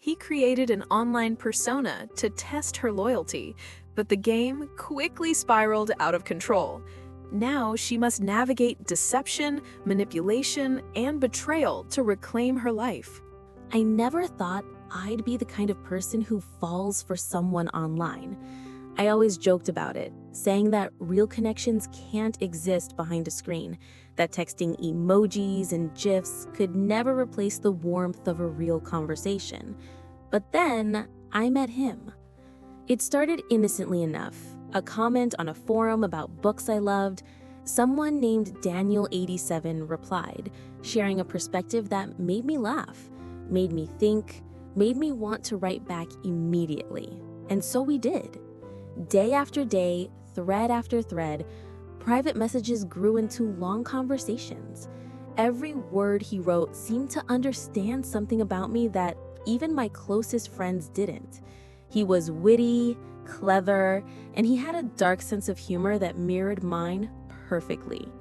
He created an online persona to test her loyalty, but the game quickly spiraled out of control. Now she must navigate deception, manipulation, and betrayal to reclaim her life. I never thought I'd be the kind of person who falls for someone online. I always joked about it, saying that real connections can't exist behind a screen, that texting emojis and GIFs could never replace the warmth of a real conversation. But then I met him. It started innocently enough, a comment on a forum about books I loved. Someone named Daniel87 replied, sharing a perspective that made me laugh, made me think, made me want to write back immediately. And so we did. Day after day, thread after thread, private messages grew into long conversations. Every word he wrote seemed to understand something about me that even my closest friends didn't. He was witty, clever, and he had a dark sense of humor that mirrored mine perfectly.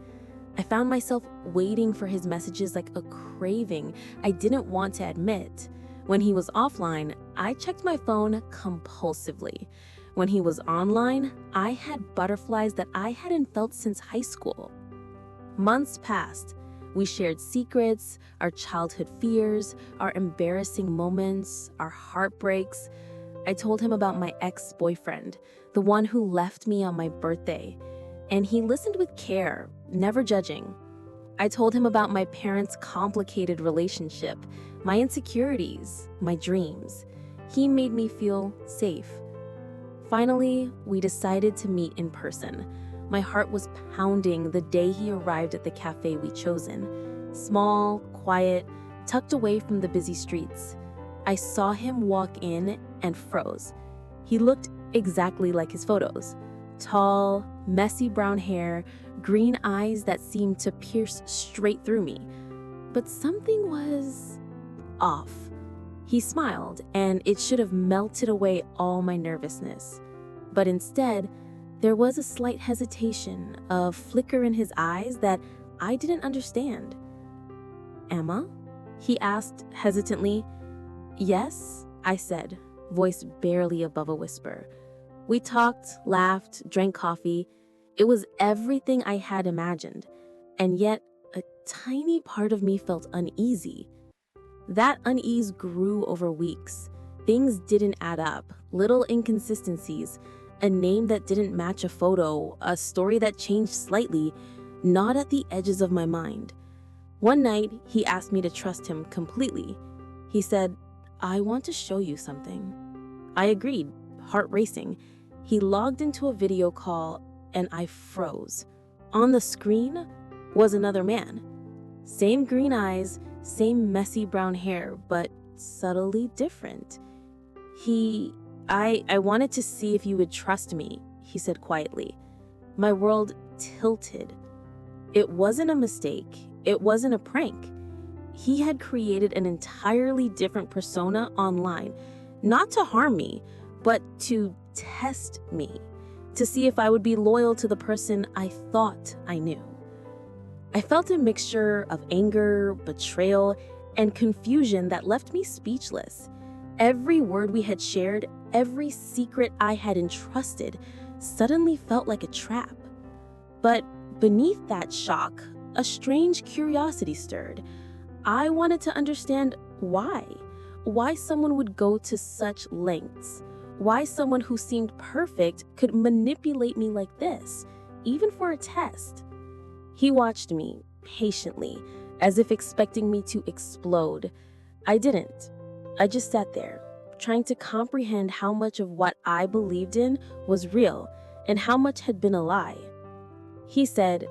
I found myself waiting for his messages like a craving I didn't want to admit. When he was offline, I checked my phone compulsively. When he was online, I had butterflies that I hadn't felt since high school. Months passed. We shared secrets, our childhood fears, our embarrassing moments, our heartbreaks. I told him about my ex-boyfriend, the one who left me on my birthday, and he listened with care, never judging. I told him about my parents' complicated relationship, my insecurities, my dreams. He made me feel safe. Finally, we decided to meet in person. My heart was pounding the day he arrived at the cafe we'd chosen. Small, quiet, tucked away from the busy streets. I saw him walk in and froze. He looked exactly like his photos. Tall, messy brown hair, green eyes that seemed to pierce straight through me. But something was off. He smiled, and it should have melted away all my nervousness. But instead, there was a slight hesitation, a flicker in his eyes that I didn't understand. "Emma?" he asked hesitantly. "Yes," I said, voice barely above a whisper. We talked, laughed, drank coffee. It was everything I had imagined, and yet a tiny part of me felt uneasy. That unease grew over weeks. Things didn't add up, little inconsistencies, a name that didn't match a photo, a story that changed slightly, not at the edges of my mind. One night, he asked me to trust him completely. He said, "I want to show you something." I agreed, heart racing. He logged into a video call, and I froze. On the screen was another man. Same green eyes, same messy brown hair, but subtly different. I wanted to see if you would trust me," he said quietly. My world tilted. It wasn't a mistake. It wasn't a prank. He had created an entirely different persona online, not to harm me, but to test me, to see if I would be loyal to the person I thought I knew. I felt a mixture of anger, betrayal, and confusion that left me speechless. Every word we had shared, every secret I had entrusted, suddenly felt like a trap. But beneath that shock, a strange curiosity stirred. I wanted to understand why someone would go to such lengths, why someone who seemed perfect could manipulate me like this, even for a test. He watched me patiently, as if expecting me to explode. I didn't. I just sat there, trying to comprehend how much of what I believed in was real and how much had been a lie. He said,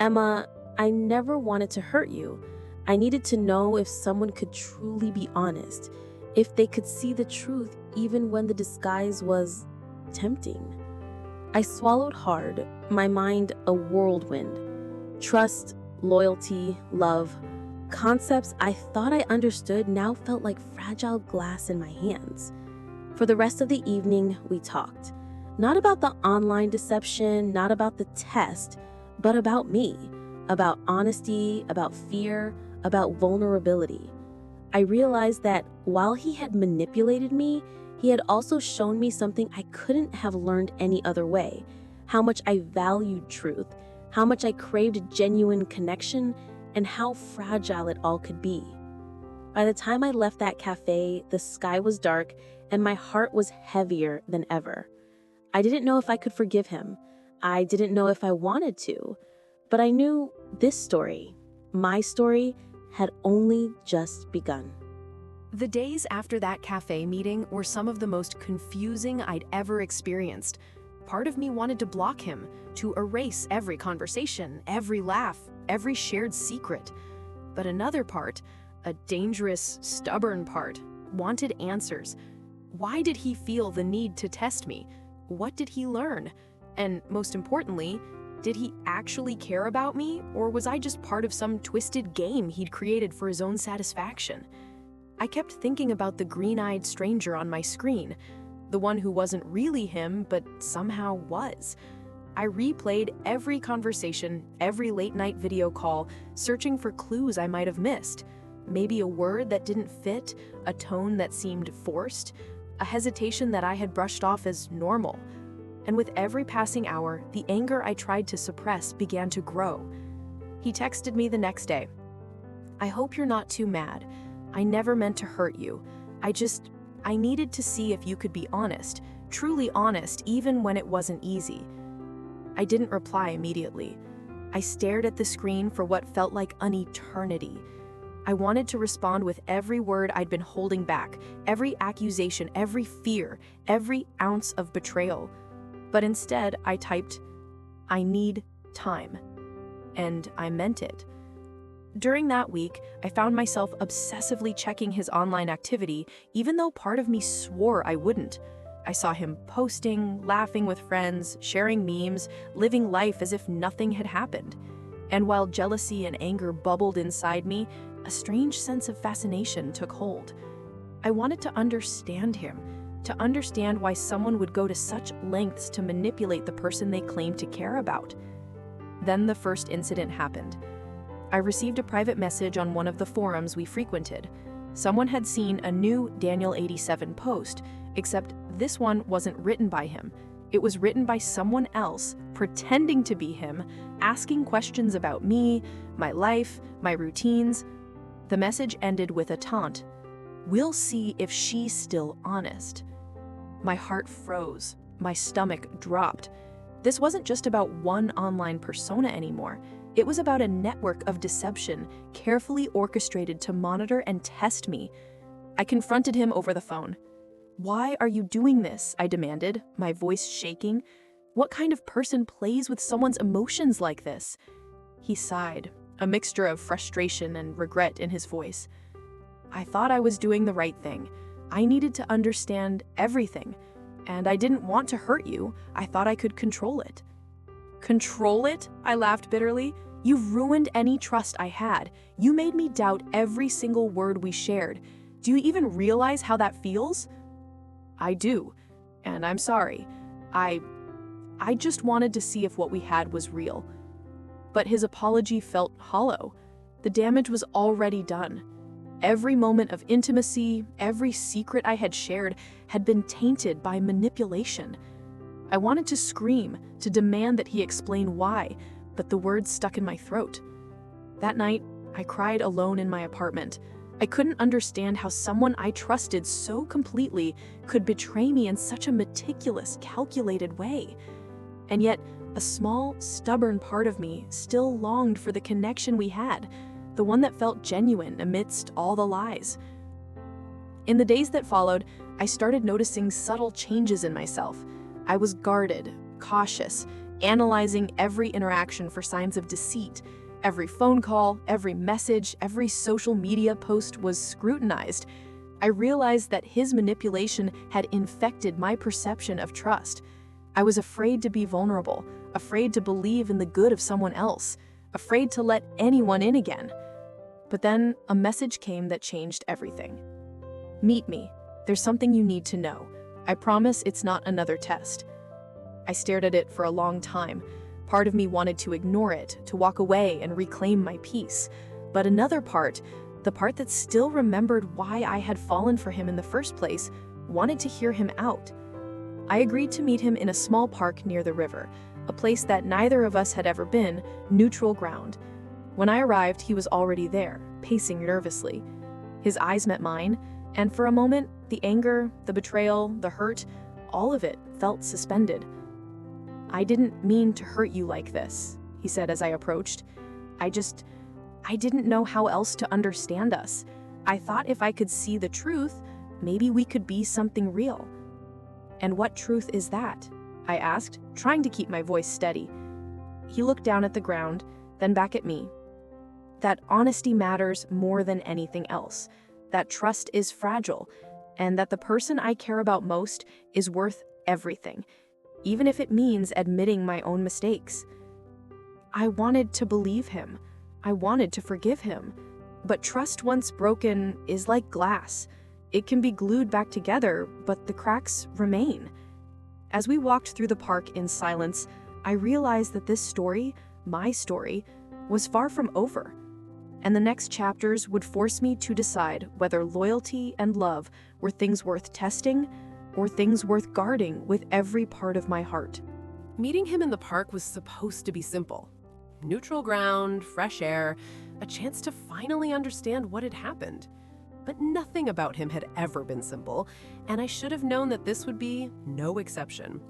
"Emma, I never wanted to hurt you. I needed to know if someone could truly be honest, if they could see the truth even when the disguise was tempting." I swallowed hard, my mind a whirlwind. Trust, loyalty, love, concepts I thought I understood now felt like fragile glass in my hands. For the rest of the evening, we talked. Not about the online deception, not about the test, but about me, about honesty, about fear, about vulnerability. I realized that while he had manipulated me, he had also shown me something I couldn't have learned any other way: how much I valued truth, how much I craved genuine connection, and how fragile it all could be. By the time I left that cafe, the sky was dark and my heart was heavier than ever. I didn't know if I could forgive him. I didn't know if I wanted to. But I knew this story, my story, had only just begun. The days after that cafe meeting were some of the most confusing I'd ever experienced. Part of me wanted to block him, to erase every conversation, every laugh, every shared secret. But another part, a dangerous, stubborn part, wanted answers. Why did he feel the need to test me? What did he learn? And most importantly, did he actually care about me, or was I just part of some twisted game he'd created for his own satisfaction? I kept thinking about the green-eyed stranger on my screen, the one who wasn't really him, but somehow was. I replayed every conversation, every late-night video call, searching for clues I might have missed. Maybe a word that didn't fit, a tone that seemed forced, a hesitation that I had brushed off as normal. And with every passing hour, the anger I tried to suppress began to grow. He texted me the next day. "I hope you're not too mad. I never meant to hurt you. I needed to see if you could be honest, truly honest, even when it wasn't easy." I didn't reply immediately. I stared at the screen for what felt like an eternity. I wanted to respond with every word I'd been holding back, every accusation, every fear, every ounce of betrayal. But instead, I typed, "I need time." And I meant it. During that week, I found myself obsessively checking his online activity, even though part of me swore I wouldn't. I saw him posting, laughing with friends, sharing memes, living life as if nothing had happened. And while jealousy and anger bubbled inside me, a strange sense of fascination took hold. I wanted to understand him, to understand why someone would go to such lengths to manipulate the person they claimed to care about. Then the first incident happened. I received a private message on one of the forums we frequented. Someone had seen a new Daniel87 post, except this one wasn't written by him. It was written by someone else, pretending to be him, asking questions about me, my life, my routines. The message ended with a taunt. "We'll see if she's still honest." My heart froze. My stomach dropped. This wasn't just about one online persona anymore. It was about a network of deception, carefully orchestrated to monitor and test me. I confronted him over the phone. "Why are you doing this?" I demanded, my voice shaking. "What kind of person plays with someone's emotions like this?" He sighed, a mixture of frustration and regret in his voice. "I thought I was doing the right thing. I needed to understand everything. And I didn't want to hurt you. I thought I could control it." "Control it?" I laughed bitterly. "You've ruined any trust I had. You made me doubt every single word we shared. Do you even realize how that feels?" "I do, and I'm sorry. I just wanted to see if what we had was real." But his apology felt hollow. The damage was already done. Every moment of intimacy, every secret I had shared had been tainted by manipulation. I wanted to scream, to demand that he explain why, but the words stuck in my throat. That night, I cried alone in my apartment. I couldn't understand how someone I trusted so completely could betray me in such a meticulous, calculated way. And yet, a small, stubborn part of me still longed for the connection we had, the one that felt genuine amidst all the lies. In the days that followed, I started noticing subtle changes in myself. I was guarded, cautious, analyzing every interaction for signs of deceit. Every phone call, every message, every social media post was scrutinized. I realized that his manipulation had infected my perception of trust. I was afraid to be vulnerable, afraid to believe in the good of someone else, afraid to let anyone in again. But then a message came that changed everything. "Meet me. There's something you need to know. I promise it's not another test." I stared at it for a long time. Part of me wanted to ignore it, to walk away and reclaim my peace. But another part, The part that still remembered why I had fallen for him in the first place wanted to hear him out. I agreed to meet him in a small park near the river, a place that neither of us had ever been, neutral ground. When I arrived, he was already there, pacing nervously. His eyes met mine, and for a moment, the anger, the betrayal, the hurt, all of it felt suspended. "I didn't mean to hurt you like this," he said as I approached. I didn't know how else to understand us. I thought if I could see the truth, maybe we could be something real." "And what truth is that?" I asked, trying to keep my voice steady. He looked down at the ground, then back at me. "That honesty matters more than anything else, that trust is fragile, and that the person I care about most is worth everything, even if it means admitting my own mistakes." I wanted to believe him. I wanted to forgive him. But trust once broken is like glass. It can be glued back together, but the cracks remain. As we walked through the park in silence, I realized that this story, my story, was far from over. And the next chapters would force me to decide whether loyalty and love were things worth testing or things worth guarding with every part of my heart. Meeting him in the park was supposed to be simple. Neutral ground, fresh air, a chance to finally understand what had happened. But nothing about him had ever been simple, and I should have known that this would be no exception.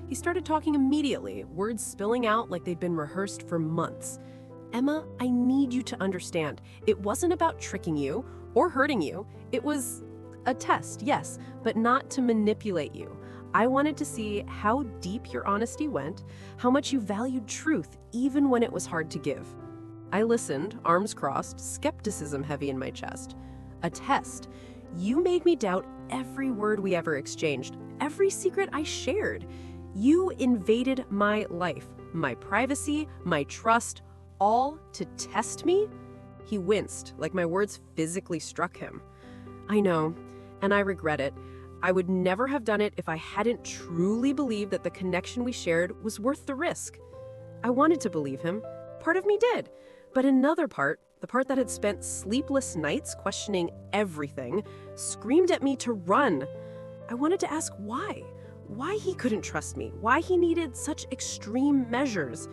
He started talking immediately, words spilling out like they'd been rehearsed for months. "Emma, I need you to understand. It wasn't about tricking you or hurting you. It was a test, yes, but not to manipulate you. I wanted to see how deep your honesty went, how much you valued truth, even when it was hard to give." I listened, arms crossed, skepticism heavy in my chest. "A test. You made me doubt every word we ever exchanged, every secret I shared. You invaded my life, my privacy, my trust, all to test me?" He winced, like my words physically struck him. "I know, and I regret it. I would never have done it if I hadn't truly believed that the connection we shared was worth the risk." I wanted to believe him. Part of me did. But another part, the part that had spent sleepless nights questioning everything, screamed at me to run. I wanted to ask why he couldn't trust me, why he needed such extreme measures,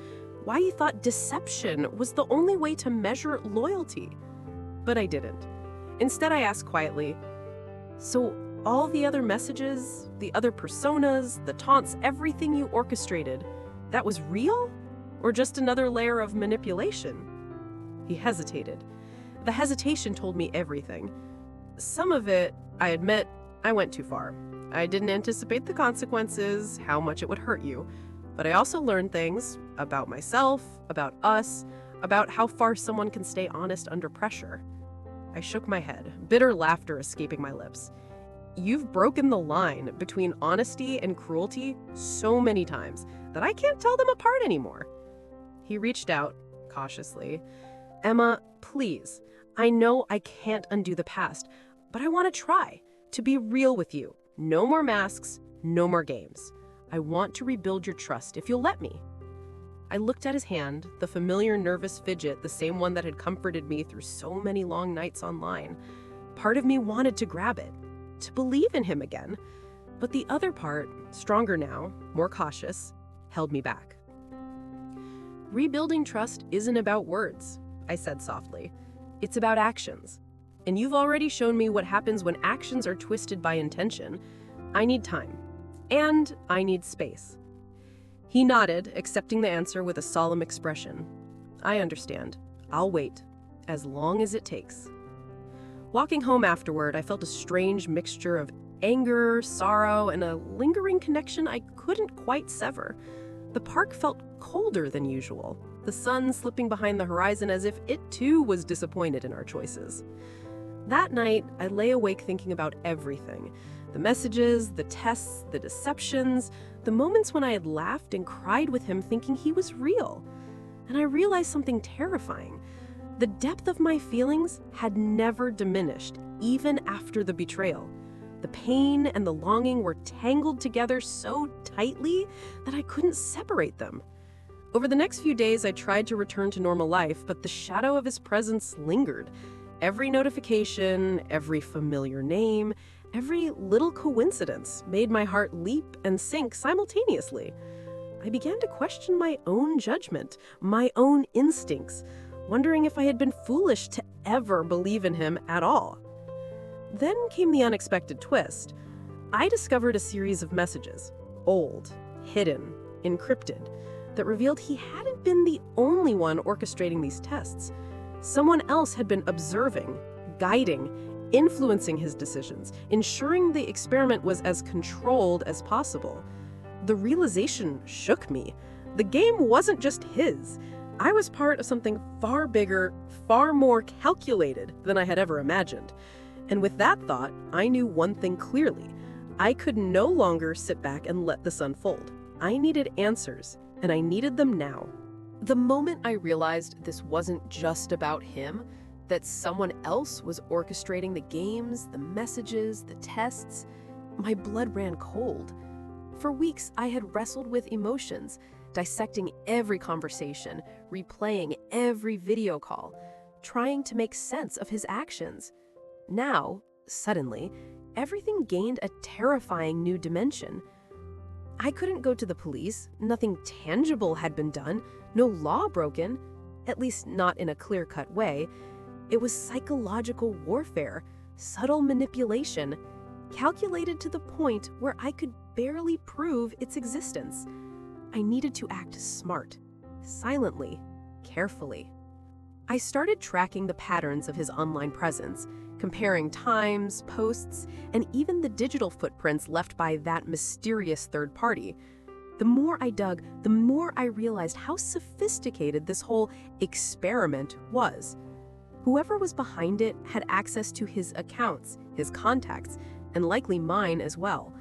why he thought deception was the only way to measure loyalty. But I didn't. Instead, I asked quietly, "So all the other messages, the other personas, the taunts, everything you orchestrated, that was real? Or just another layer of manipulation?" He hesitated. The hesitation told me everything. Some of it, I admit, I went too far. I didn't anticipate the consequences, how much it would hurt you. But I also learned things about myself, about us, about how far someone can stay honest under pressure. I shook my head, bitter laughter escaping my lips. "You've broken the line between honesty and cruelty so many times that I can't tell them apart anymore." He reached out, cautiously. "Emma, please. I know I can't undo the past, but I want to try to be real with you. No more masks, no more games. I want to rebuild your trust if you'll let me." I looked at his hand, the familiar nervous fidget, the same one that had comforted me through so many long nights online. Part of me wanted to grab it, to believe in him again. But the other part, stronger now, more cautious, held me back. "Rebuilding trust isn't about words," I said softly. "It's about actions. And you've already shown me what happens when actions are twisted by intention. I need time. And I need space." He nodded, accepting the answer with a solemn expression. "I understand. I'll wait, as long as it takes." Walking home afterward, I felt a strange mixture of anger, sorrow, and a lingering connection I couldn't quite sever. The park felt colder than usual, the sun slipping behind the horizon as if it too was disappointed in our choices. That night, I lay awake thinking about everything. The messages, the tests, the deceptions, the moments when I had laughed and cried with him thinking he was real. And I realized something terrifying. The depth of my feelings had never diminished, even after the betrayal. The pain and the longing were tangled together so tightly that I couldn't separate them. Over the next few days, I tried to return to normal life, but the shadow of his presence lingered. Every notification, every familiar name, every little coincidence made my heart leap and sink simultaneously. I began to question my own judgment, my own instincts, wondering if I had been foolish to ever believe in him at all. Then came the unexpected twist. I discovered a series of messages, old, hidden, encrypted, that revealed he hadn't been the only one orchestrating these tests. Someone else had been observing, guiding, influencing his decisions, ensuring the experiment was as controlled as possible. The realization shook me. The game wasn't just his. I was part of something far bigger, far more calculated than I had ever imagined. And with that thought, I knew one thing clearly. I could no longer sit back and let this unfold. I needed answers, and I needed them now. The moment I realized this wasn't just about him, that someone else was orchestrating the games, the messages, the tests, my blood ran cold. For weeks, I had wrestled with emotions, dissecting every conversation, replaying every video call, trying to make sense of his actions. Now, suddenly, everything gained a terrifying new dimension. I couldn't go to the police, nothing tangible had been done, no law broken, at least not in a clear-cut way. It was psychological warfare, subtle manipulation, calculated to the point where I could barely prove its existence. I needed to act smart, silently, carefully. I started tracking the patterns of his online presence, comparing times, posts, and even the digital footprints left by that mysterious third party. The more I dug, the more I realized how sophisticated this whole experiment was. Whoever was behind it had access to his accounts, his contacts, and likely mine as well.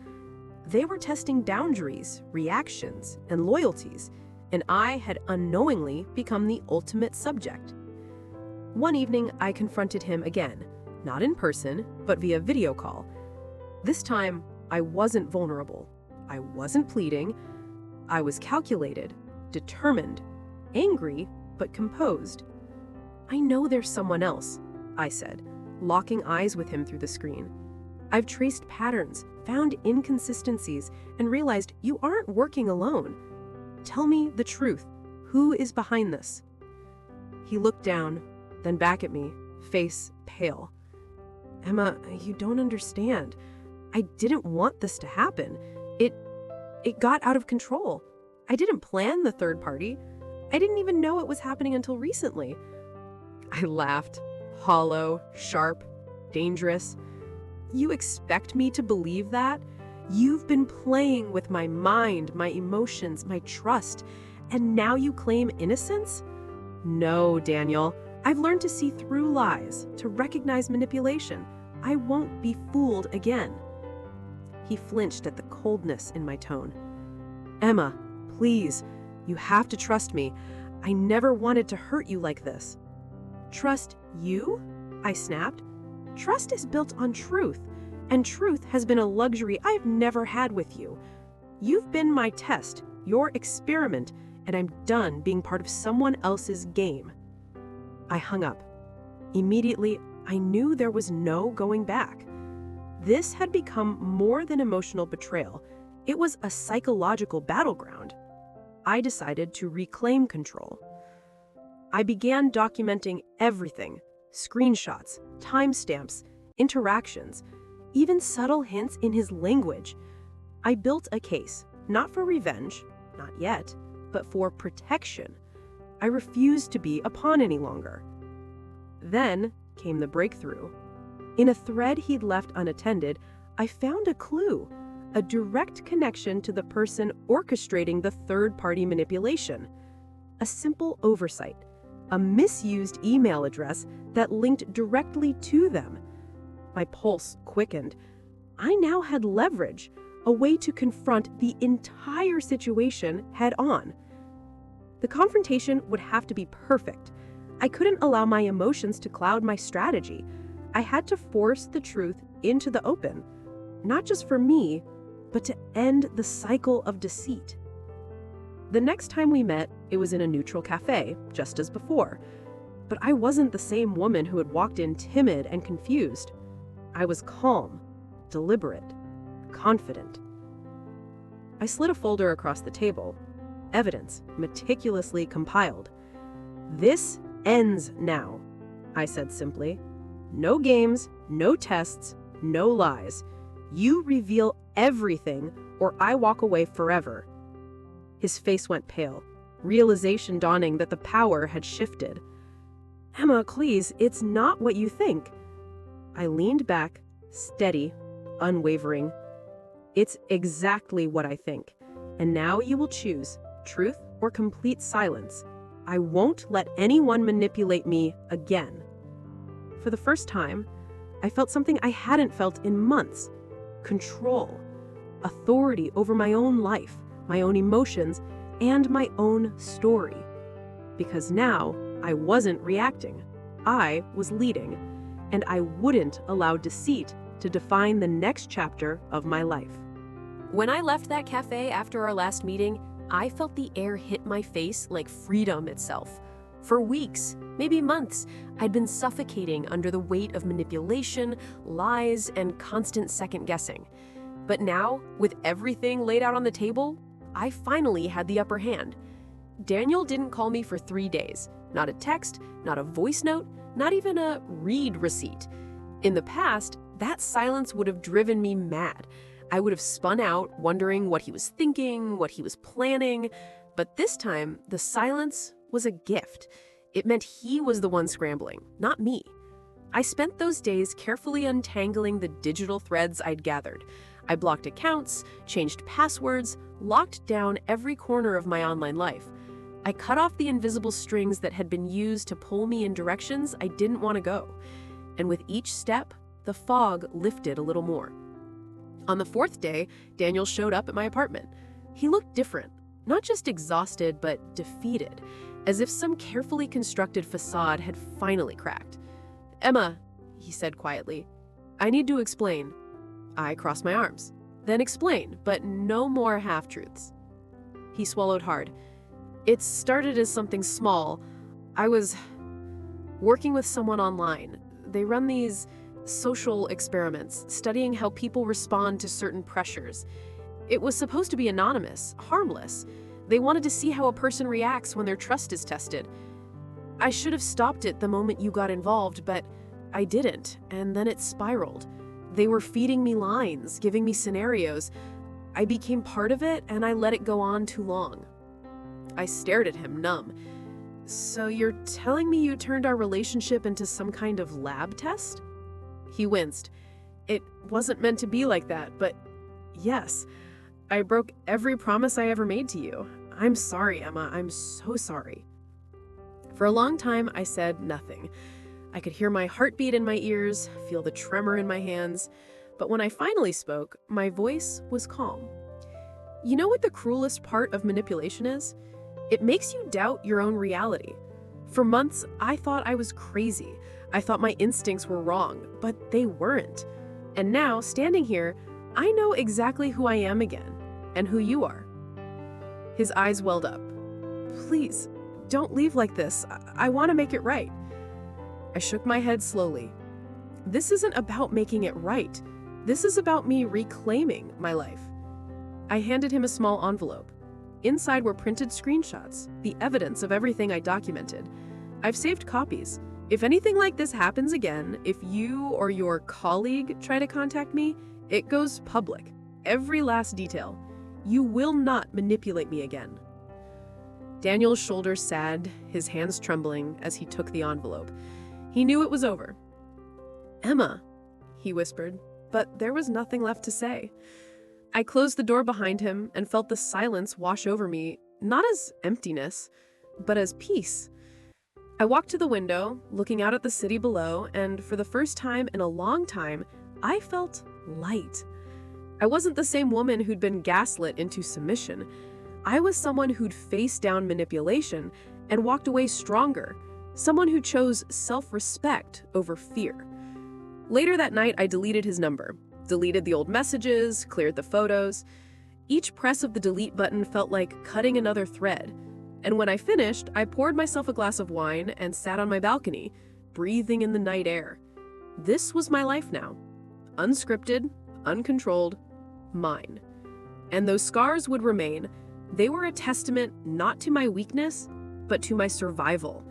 They were testing boundaries, reactions, and loyalties, and I had unknowingly become the ultimate subject. One evening, I confronted him again, not in person, but via video call. This time, I wasn't vulnerable. I wasn't pleading. I was calculated, determined, angry, but composed. "I know there's someone else," I said, locking eyes with him through the screen. "I've traced patterns, found inconsistencies, and realized you aren't working alone. Tell me the truth. Who is behind this?" He looked down, then back at me, face pale. "Emma, you don't understand. I didn't want this to happen. It got out of control. I didn't plan the third party. I didn't even know it was happening until recently." I laughed, hollow, sharp, dangerous. "You expect me to believe that? You've been playing with my mind, my emotions, my trust, and now you claim innocence? No, Daniel. I've learned to see through lies, to recognize manipulation. I won't be fooled again." He flinched at the coldness in my tone. "Emma, please, you have to trust me. I never wanted to hurt you like this." "Trust you?" I snapped. "Trust is built on truth, and truth has been a luxury I've never had with you. You've been my test, your experiment, and I'm done being part of someone else's game." I hung up. Immediately, I knew there was no going back. This had become more than emotional betrayal. It was a psychological battleground. I decided to reclaim control. I began documenting everything: screenshots, timestamps, interactions, even subtle hints in his language. I built a case, not for revenge, not yet, but for protection. I refused to be a pawn any longer. Then came the breakthrough. In a thread he'd left unattended, I found a clue, a direct connection to the person orchestrating the third-party manipulation. A simple oversight, a misused email address that linked directly to them. My pulse quickened. I now had leverage, a way to confront the entire situation head-on. The confrontation would have to be perfect. I couldn't allow my emotions to cloud my strategy. I had to force the truth into the open, not just for me, but to end the cycle of deceit. The next time we met, it was in a neutral cafe, just as before. But I wasn't the same woman who had walked in timid and confused. I was calm, deliberate, confident. I slid a folder across the table. Evidence, meticulously compiled. "This ends now," I said simply. "No games, no tests, no lies. You reveal everything, or I walk away forever." His face went pale, realization dawning that the power had shifted. "Emma, please, it's not what you think." I leaned back, steady, unwavering. "It's exactly what I think. And now you will choose truth or complete silence. I won't let anyone manipulate me again." For the first time, I felt something I hadn't felt in months. Control. Authority over my own life, my own emotions, and my own story. Because now, I wasn't reacting. I was leading. And I wouldn't allow deceit to define the next chapter of my life. When I left that cafe after our last meeting, I felt the air hit my face like freedom itself. For weeks, maybe months, I'd been suffocating under the weight of manipulation, lies, and constant second-guessing. But now, with everything laid out on the table, I finally had the upper hand. Daniel didn't call me for 3 days. Not a text, not a voice note, not even a read receipt. In the past, that silence would have driven me mad. I would have spun out, wondering what he was thinking, what he was planning. But this time, the silence was a gift. It meant he was the one scrambling, not me. I spent those days carefully untangling the digital threads I'd gathered. I blocked accounts, changed passwords, locked down every corner of my online life. I cut off the invisible strings that had been used to pull me in directions I didn't want to go. And with each step, the fog lifted a little more. On the 4th day, Daniel showed up at my apartment. He looked different, not just exhausted, but defeated, as if some carefully constructed facade had finally cracked. "Emma," he said quietly, "I need to explain." I crossed my arms. "Then explain, but no more half-truths." He swallowed hard. "It started as something small. I was working with someone online. They run these social experiments, studying how people respond to certain pressures. It was supposed to be anonymous, harmless. They wanted to see how a person reacts when their trust is tested. I should have stopped it the moment you got involved, but I didn't, and then it spiraled. They were feeding me lines, giving me scenarios. I became part of it, and I let it go on too long." I stared at him, numb. "So you're telling me you turned our relationship into some kind of lab test?" He winced. "It wasn't meant to be like that, but yes, I broke every promise I ever made to you. I'm sorry, Emma. I'm so sorry." For a long time, I said nothing. I could hear my heartbeat in my ears, feel the tremor in my hands. But when I finally spoke, my voice was calm. "You know what the cruelest part of manipulation is? It makes you doubt your own reality. For months, I thought I was crazy. I thought my instincts were wrong, but they weren't. And now, standing here, I know exactly who I am again, and who you are." His eyes welled up. "Please, don't leave like this. I want to make it right." I shook my head slowly. "This isn't about making it right. This is about me reclaiming my life." I handed him a small envelope. Inside were printed screenshots, the evidence of everything I documented. I've saved copies. If anything like this happens again, if you or your colleague try to contact me, it goes public. Every last detail. You will not manipulate me again." Daniel's shoulders sagged, his hands trembling as he took the envelope. He knew it was over. "Emma," he whispered, but there was nothing left to say. I closed the door behind him and felt the silence wash over me, not as emptiness, but as peace. I walked to the window, looking out at the city below, and for the first time in a long time, I felt light. I wasn't the same woman who'd been gaslit into submission. I was someone who'd faced down manipulation and walked away stronger, someone who chose self-respect over fear. Later that night, I deleted his number, deleted the old messages, cleared the photos. Each press of the delete button felt like cutting another thread. And when I finished, I poured myself a glass of wine and sat on my balcony, breathing in the night air. This was my life now. Unscripted, uncontrolled, mine. And those scars would remain. They were a testament not to my weakness, but to my survival.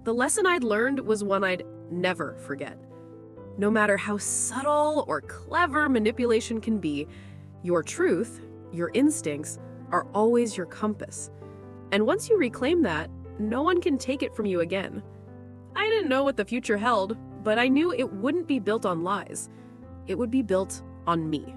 The lesson I'd learned was one I'd never forget. No matter how subtle or clever manipulation can be, your truth, your instincts, are always your compass. And once you reclaim that, no one can take it from you again. I didn't know what the future held, but I knew it wouldn't be built on lies. It would be built on me.